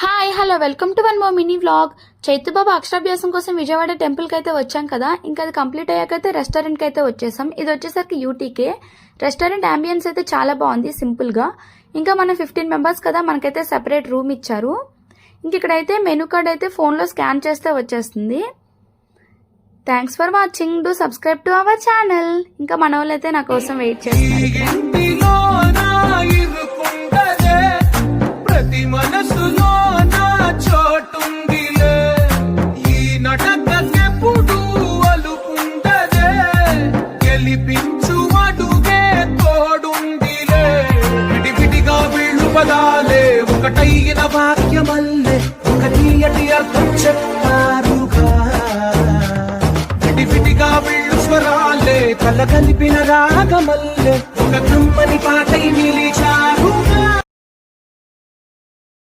Hi hello welcome to one more mini vlog. Chaitubabu అక్షరాభ్యాసం కోసం విజయవాడ టెంపుల్కి అయితే వచ్చాం కదా. ఇంకా అది కంప్లీట్ అయ్యాకైతే రెస్టారెంట్కి అయితే వచ్చేసాం. ఇది వచ్చేసరికి యూటీకే రెస్టారెంట్. అంబియన్స్ అయితే చాలా బాగుంది, సింపుల్గా. ఇంకా మనం 15 మెంబర్స్ కదా, మనకైతే సెపరేట్ రూమ్ ఇచ్చారు. ఇంక ఇక్కడైతే మెనూ కార్డ్ అయితే ఫోన్లో స్కాన్ చేస్తే వచ్చేస్తుంది. Thanks for watching. Do subscribe to our channel. ఇంకా మన వాళ్ళు అయితే నా కోసం వెయిట్ చేస్తున్నారు. మనసులో నా చోటుందిలే, ఈ నటకెప్పుడు అలుకుంటదే, గెలిపించు అడుగే తోడుందిలే. విడివిడిగా వీళ్ళు పదాలే ఒకటైన వాక్యమల్లే, ఒక తీయటి అర్థం చెప్పారుగా. విడివిడిగా వీళ్ళు స్వరాలే కల కలిపిన రాగమల్లే, ఒక కమ్మని పాటై మిలి